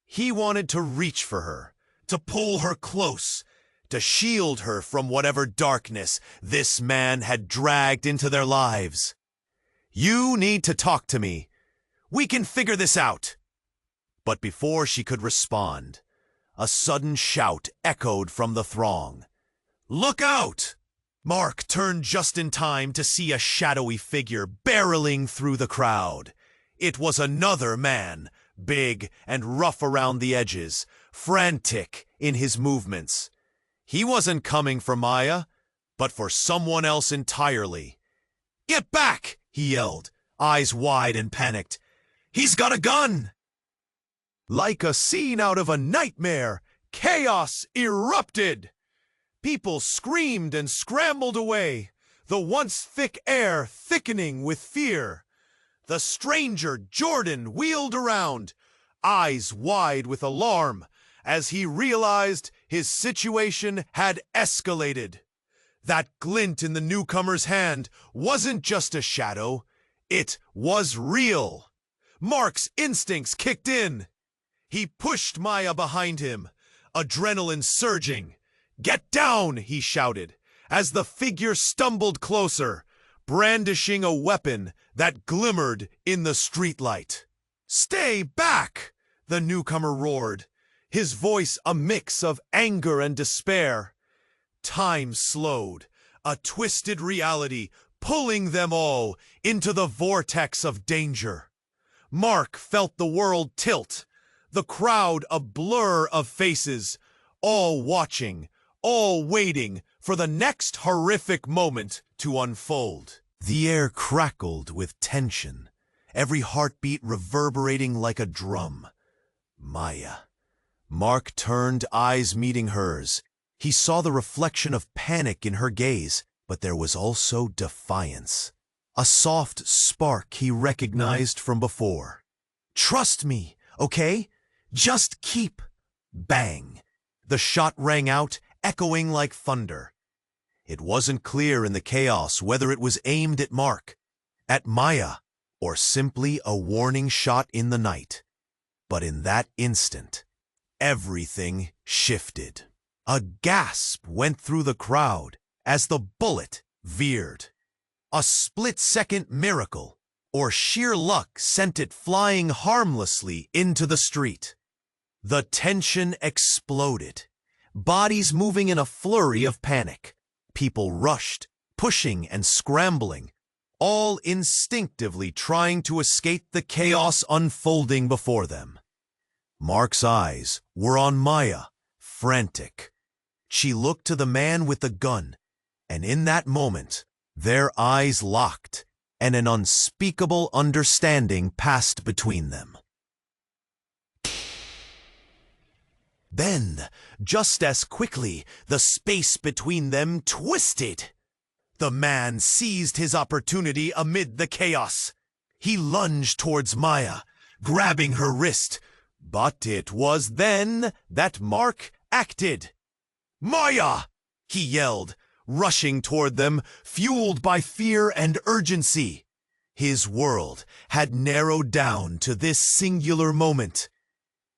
He wanted to reach for her, to pull her close, to shield her from whatever darkness this man had dragged into their lives. "You need to talk to me. We can figure this out." But before she could respond, a sudden shout echoed from the throng. "Look out!" Mark turned just in time to see a shadowy figure barreling through the crowd. It was another man, big and rough around the edges, frantic in his movements. He wasn't coming for Maya, but for someone else entirely. "Get back!" he yelled, eyes wide and panicked. "He's got a gun!" Like a scene out of a nightmare, chaos erupted. People screamed and scrambled away, the once thick air thickening with fear. The stranger, Jordan, wheeled around, eyes wide with alarm, as he realized his situation had escalated. That glint in the newcomer's hand wasn't just a shadow, it was real. Mark's instincts kicked in. He pushed Maya behind him, adrenaline surging. "Get down!" he shouted, as the figure stumbled closer, brandishing a weapon that glimmered in the streetlight. "Stay back!" the newcomer roared, his voice a mix of anger and despair. Time slowed, a twisted reality pulling them all into the vortex of danger. Mark felt the world tilt, the crowd a blur of faces, all watching, all waiting for the next horrific moment to unfold. The air crackled with tension, every heartbeat reverberating like a drum. Maya. Mark turned, eyes meeting hers. He saw the reflection of panic in her gaze, but there was also defiance. A soft spark he recognized from before. "Trust me, okay? Just keep..." Bang! The shot rang out, echoing like thunder. It wasn't clear in the chaos whether it was aimed at Mark, at Maya, or simply a warning shot in the night. But in that instant, everything shifted. A gasp went through the crowd as the bullet veered. A split-second miracle, or sheer luck, sent it flying harmlessly into the street. The tension exploded, bodies moving in a flurry of panic. People rushed, pushing and scrambling, all instinctively trying to escape the chaos unfolding before them. Mark's eyes were on Maya, frantic. She looked to the man with the gun, and in that moment, Their eyes locked, and an unspeakable understanding passed between them. Then, just as quickly, the space between them twisted. The man seized his opportunity amid the chaos. He lunged towards Maya, grabbing her wrist. But it was then that Mark acted. "Maya!" he yelled, rushing toward them, fueled by fear and urgency. His world had narrowed down to this singular moment.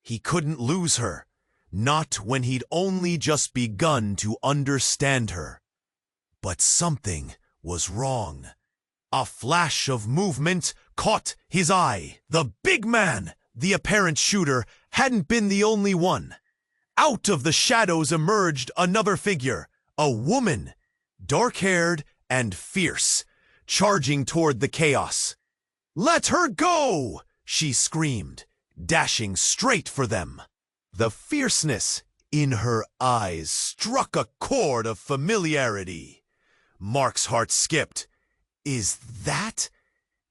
He couldn't lose her. Not when he'd only just begun to understand her. But something was wrong. A flash of movement caught his eye. The big man, the apparent shooter, hadn't been the only one. Out of the shadows emerged another figure, a woman, dark-haired and fierce, charging toward the chaos. "Let her go!" she screamed, dashing straight for them. The fierceness in her eyes struck a chord of familiarity. Mark's heart skipped. Is that?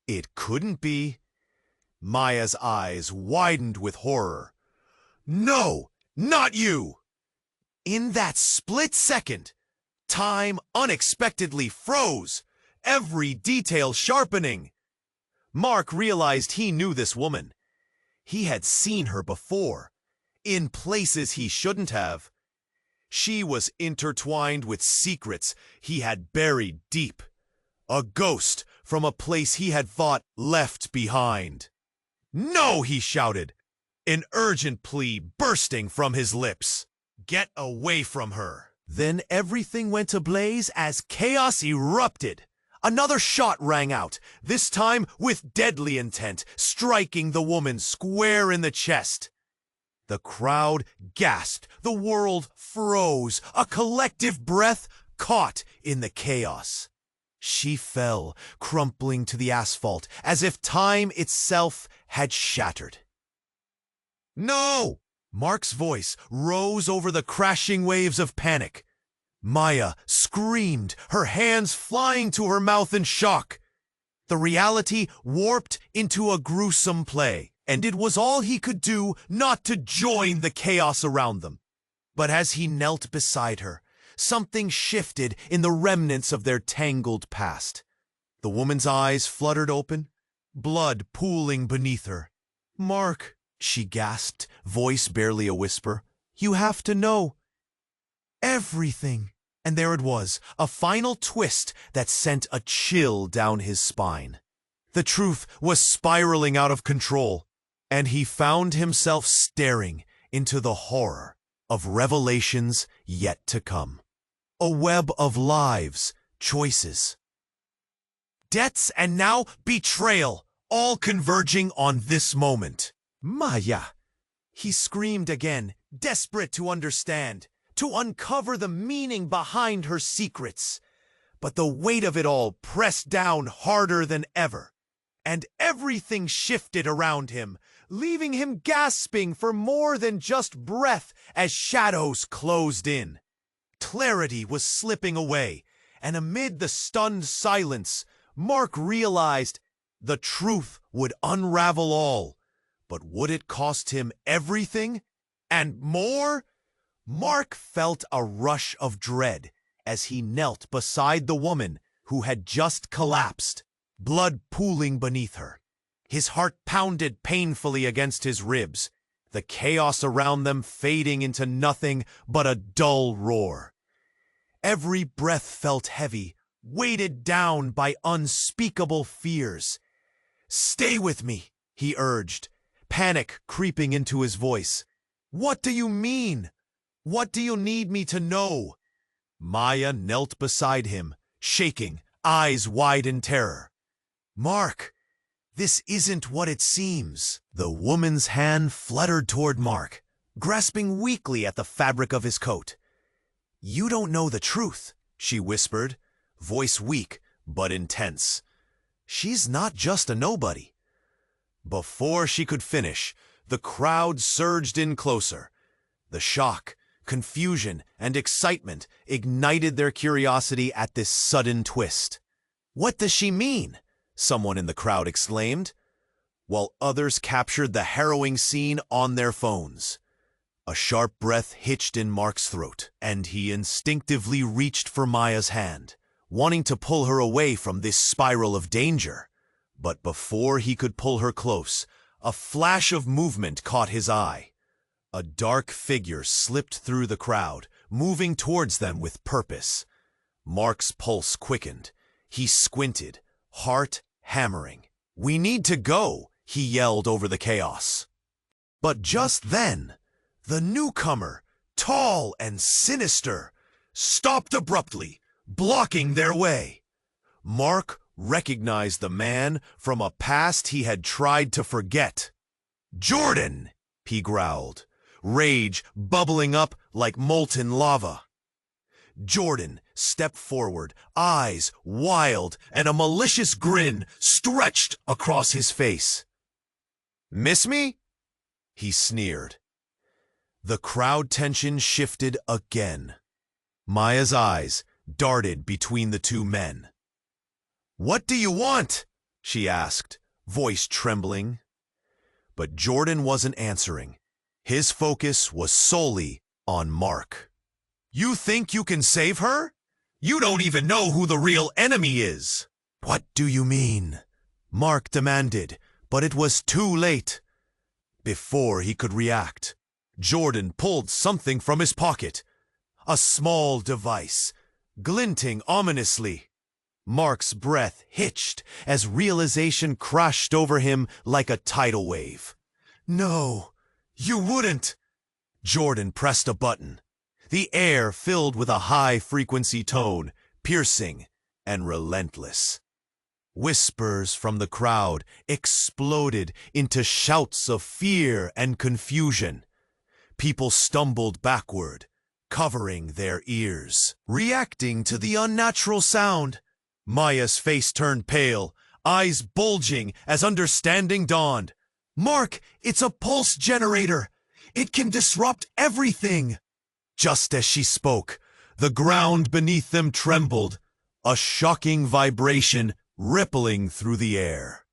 It couldn't be. Maya's eyes widened with horror. "No, not you!" In that split second, time unexpectedly froze, every detail sharpening. Mark realized he knew this woman. He had seen her before. In places he shouldn't have. She was intertwined with secrets he had buried deep. A ghost from a place he had thought left behind. "No!" he shouted, an urgent plea bursting from his lips. "Get away from her!" Then everything went ablaze as chaos erupted. Another shot rang out, this time with deadly intent, striking the woman square in the chest. The crowd gasped, the world froze, a collective breath caught in the chaos. She fell, crumpling to the asphalt, as if time itself had shattered. "No!" Mark's voice rose over the crashing waves of panic. Maya screamed, her hands flying to her mouth in shock. The reality warped into a gruesome play, and it was all he could do not to join the chaos around them. But as he knelt beside her, something shifted in the remnants of their tangled past. The woman's eyes fluttered open, blood pooling beneath her. "Mark," she gasped, voice barely a whisper, "you have to know everything." And there it was, a final twist that sent a chill down his spine. The truth was spiraling out of control, and he found himself staring into the horror of revelations yet to come. A web of lives, choices, debts, and now betrayal, all converging on this moment. "Maya!" he screamed again, desperate to understand, to uncover the meaning behind her secrets. But the weight of it all pressed down harder than ever, and everything shifted around him, leaving him gasping for more than just breath as shadows closed in. Clarity was slipping away, and amid the stunned silence, Mark realized the truth would unravel all. But would it cost him everything? And more? Mark felt a rush of dread as he knelt beside the woman who had just collapsed, blood pooling beneath her. His heart pounded painfully against his ribs, the chaos around them fading into nothing but a dull roar. Every breath felt heavy, weighted down by unspeakable fears. "Stay with me," he urged, panic creeping into his voice. "What do you mean? What do you need me to know?" Maya knelt beside him, shaking, eyes wide in terror. "Mark, this isn't what it seems." The woman's hand fluttered toward Mark, grasping weakly at the fabric of his coat. "You don't know the truth," she whispered, voice weak but intense. "She's not just a nobody." Before she could finish, the crowd surged in closer. The shock, confusion, and excitement ignited their curiosity at this sudden twist. "What does she mean?" someone in the crowd exclaimed, while others captured the harrowing scene on their phones. A sharp breath hitched in Mark's throat, and he instinctively reached for Maya's hand, wanting to pull her away from this spiral of danger. But before he could pull her close, a flash of movement caught his eye. A dark figure slipped through the crowd, moving towards them with purpose. Mark's pulse quickened. He squinted, heart hammering. "We need to go," he yelled over the chaos. But just then, the newcomer, tall and sinister, stopped abruptly, blocking their way. Mark recognized the man from a past he had tried to forget. "Jordan!" he growled, rage bubbling up like molten lava. Jordan stepped forward, eyes wild and a malicious grin stretched across his face. "Miss me?" he sneered. The crowd tension shifted again. Maya's eyes darted between the two men. "What do you want?" she asked, voice trembling. But Jordan wasn't answering. His focus was solely on Mark. "You think you can save her? You don't even know who the real enemy is." "What do you mean?" Mark demanded, but it was too late. Before he could react, Jordan pulled something from his pocket. A small device, glinting ominously. Mark's breath hitched as realization crashed over him like a tidal wave. "No, you wouldn't." Jordan pressed a button. The air filled with a high-frequency tone, piercing and relentless. Whispers from the crowd exploded into shouts of fear and confusion. People stumbled backward, covering their ears, reacting to the unnatural sound. Maya's face turned pale, eyes bulging as understanding dawned. "Mark, it's a pulse generator. It can disrupt everything." Just as she spoke, the ground beneath them trembled, a shocking vibration rippling through the air.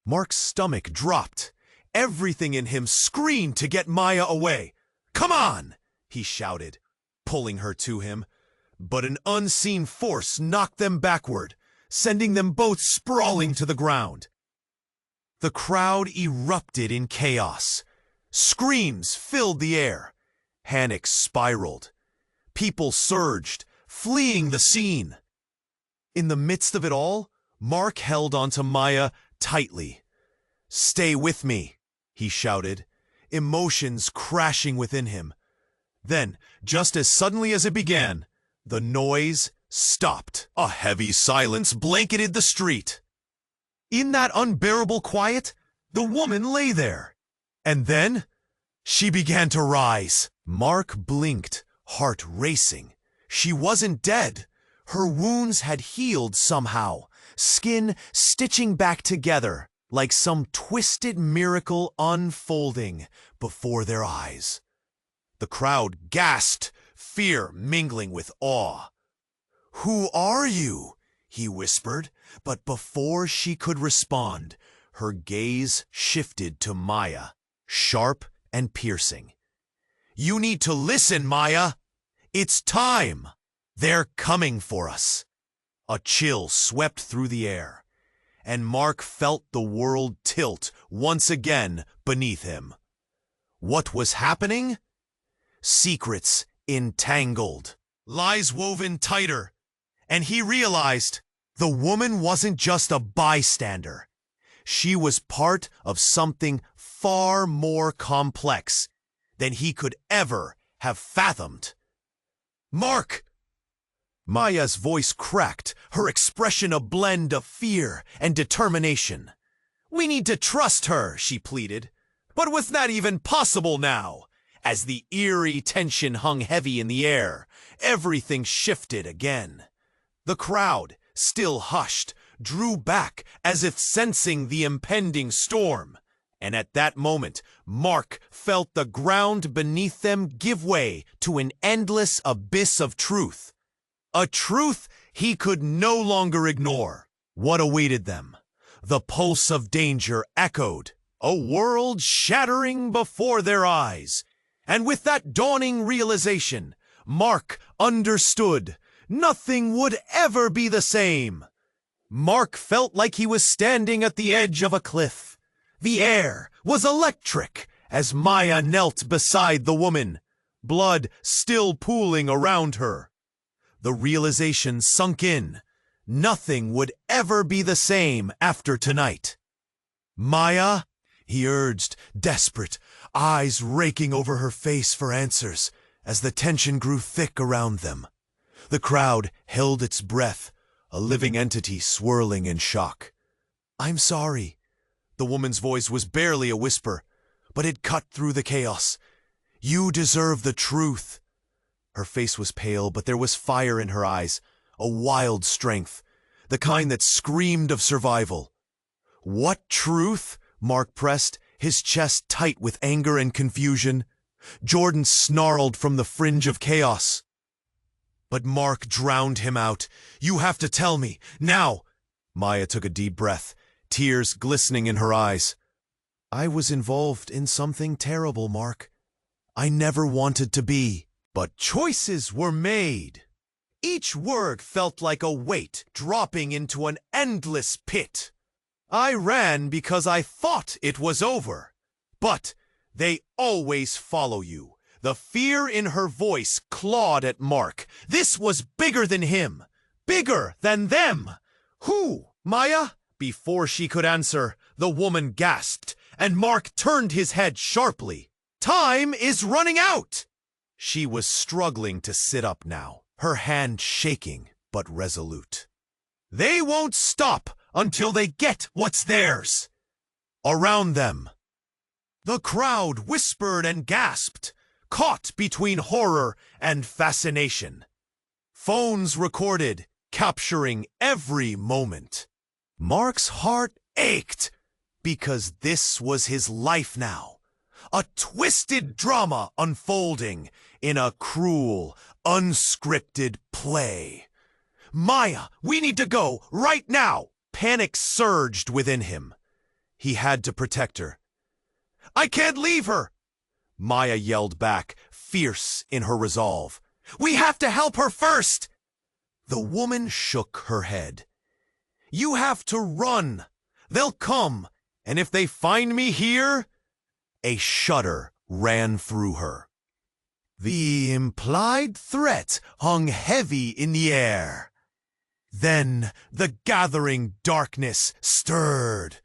Mark's stomach dropped. Everything in him screamed to get Maya away. "Come on!" he shouted, pulling her to him. But an unseen force knocked them backward, sending them both sprawling to the ground. The crowd erupted in chaos. Screams filled the air. Panic spiraled. People surged, fleeing the scene. In the midst of it all, Mark held onto Maya tightly. "Stay with me," he shouted, emotions crashing within him. Then, just as suddenly as it began, the noise stopped. A heavy silence blanketed the street. In that unbearable quiet, the woman lay there. And then, she began to rise. Mark blinked, heart racing. She wasn't dead. Her wounds had healed somehow, skin stitching back together like some twisted miracle unfolding before their eyes. The crowd gasped, fear mingling with awe. "Who are you?" he whispered, but before she could respond, her gaze shifted to Maya, sharp and piercing. "You need to listen, Maya. It's time. They're coming for us." A chill swept through the air, and Mark felt the world tilt once again beneath him. What was happening? Secrets entangled, lies woven tighter, and he realized the woman wasn't just a bystander. She was part of something far more complex than he could ever have fathomed. "Mark!" Maya's voice cracked, her expression a blend of fear and determination. "We need to trust her," she pleaded. But was that even possible now? As the eerie tension hung heavy in the air, everything shifted again. The crowd, still hushed, drew back as if sensing the impending storm. And at that moment, Mark felt the ground beneath them give way to an endless abyss of truth. A truth he could no longer ignore. What awaited them? The pulse of danger echoed, a world shattering before their eyes. And with that dawning realization, Mark understood nothing would ever be the same. Mark felt like he was standing at the edge of a cliff. The air was electric as Maya knelt beside the woman, blood still pooling around her. The realization sunk in. Nothing would ever be the same after tonight. "Maya," he urged, desperate, eyes raking over her face for answers, as the tension grew thick around them. The crowd held its breath, a living entity swirling in shock. "I'm sorry." The woman's voice was barely a whisper, but it cut through the chaos. "You deserve the truth." Her face was pale, but there was fire in her eyes, a wild strength, the kind that screamed of survival. "What truth?" Mark pressed, his chest tight with anger and confusion. Jordan snarled from the fringe of chaos. But Mark drowned him out. "You have to tell me, now!" Maya took a deep breath, tears glistening in her eyes. "I was involved in something terrible, Mark. I never wanted to be. But choices were made." Each word felt like a weight dropping into an endless pit. "I ran because I thought it was over. But they always follow you." The fear in her voice clawed at Mark. This was bigger than him, bigger than them. "Who, Maya?" Before she could answer, the woman gasped, and Mark turned his head sharply. "Time is running out!" She was struggling to sit up now, her hand shaking but resolute. "They won't stop until they get what's theirs." Around them, the crowd whispered and gasped, caught between horror and fascination. Phones recorded, capturing every moment. Mark's heart ached, because this was his life now. A twisted drama unfolding in a cruel, unscripted play. "Maya, we need to go, right now!" Panic surged within him. He had to protect her. "I can't leave her!" Maya yelled back, fierce in her resolve. "We have to help her first!" The woman shook her head. "You have to run. They'll come, and if they find me here..." A shudder ran through her. The implied threat hung heavy in the air. Then the gathering darkness stirred.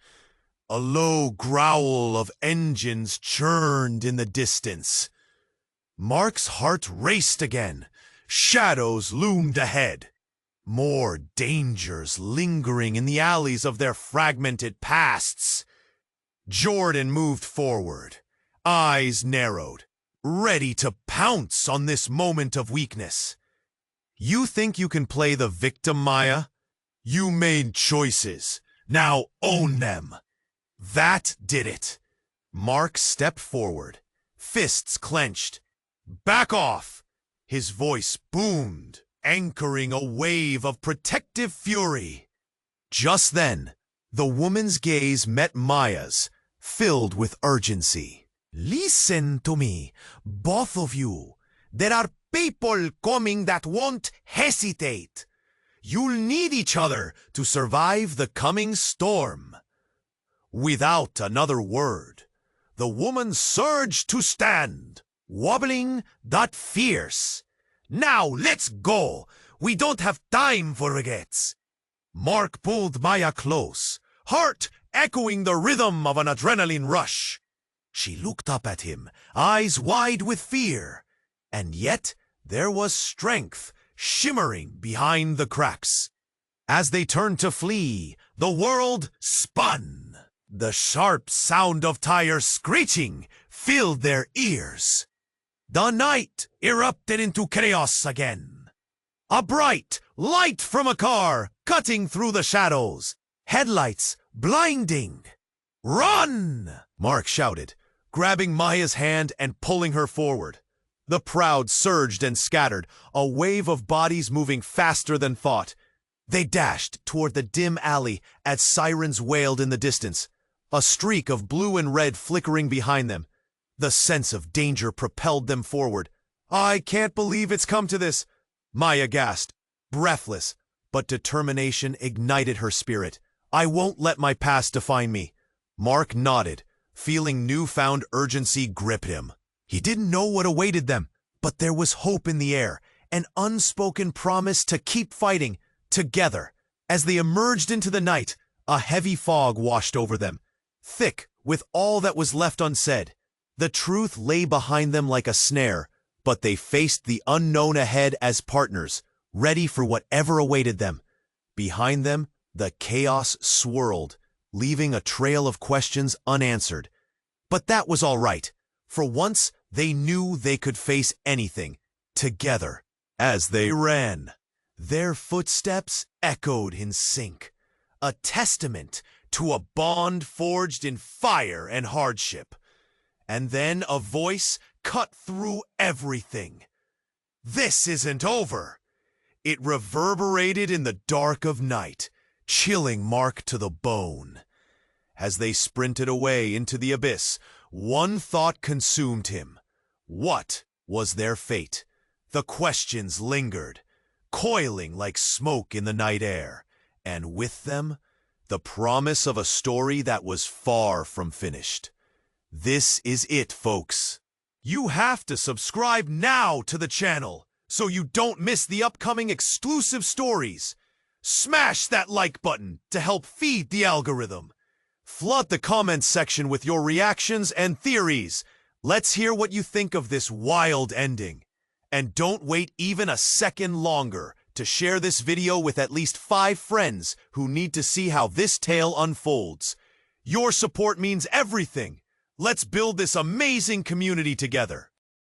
A low growl of engines churned in the distance. Mark's heart raced again. Shadows loomed ahead. More dangers lingering in the alleys of their fragmented pasts. Jordan moved forward, eyes narrowed, ready to pounce on this moment of weakness. "You think you can play the victim, Maya? You made choices. Now own them." That did it. Mark stepped forward, fists clenched. "Back off!" His voice boomed, anchoring a wave of protective fury. Just then, the woman's gaze met Maya's, filled with urgency. "Listen to me, both of you. There are people coming that won't hesitate. You'll need each other to survive the coming storm." Without another word, the woman surged to stand, wobbling but fierce. "Now let's go. We don't have time for regrets." Mark pulled Maya close, heart echoing the rhythm of an adrenaline rush. She looked up at him, eyes wide with fear, and yet there was strength shimmering behind the cracks. As they turned to flee, the world spun. The sharp sound of tires screeching filled their ears. The night erupted into chaos again. A bright light from a car cutting through the shadows, headlights blinding. "Run!" Mark shouted, grabbing Maya's hand and pulling her forward. The crowd surged and scattered, a wave of bodies moving faster than thought. They dashed toward the dim alley as sirens wailed in the distance, a streak of blue and red flickering behind them. The sense of danger propelled them forward. "I can't believe it's come to this," Maya gasped, breathless, but determination ignited her spirit. "I won't let my past define me." Mark nodded, feeling newfound urgency grip him. He didn't know what awaited them, but there was hope in the air, an unspoken promise to keep fighting together. As they emerged into the night, a heavy fog washed over them, thick with all that was left unsaid. The truth lay behind them like a snare, but they faced the unknown ahead as partners, ready for whatever awaited them. Behind them, the chaos swirled, leaving a trail of questions unanswered. But that was all right. For once, they knew they could face anything, together. As they ran, their footsteps echoed in sync, a testament to a bond forged in fire and hardship. And then a voice cut through everything. "This isn't over." It reverberated in the dark of night, chilling Mark to the bone. As they sprinted away into the abyss, one thought consumed him. What was their fate? The questions lingered, coiling like smoke in the night air, and with them, the promise of a story that was far from finished. This is it, folks. You have to subscribe now to the channel so you don't miss the upcoming exclusive stories. Smash that like button to help feed the algorithm. Flood the comments section with your reactions and theories. Let's hear what you think of this wild ending. And don't wait even a second longer to share this video with at least 5 friends who need to see how this tale unfolds. Your support means everything. Let's build this amazing community together.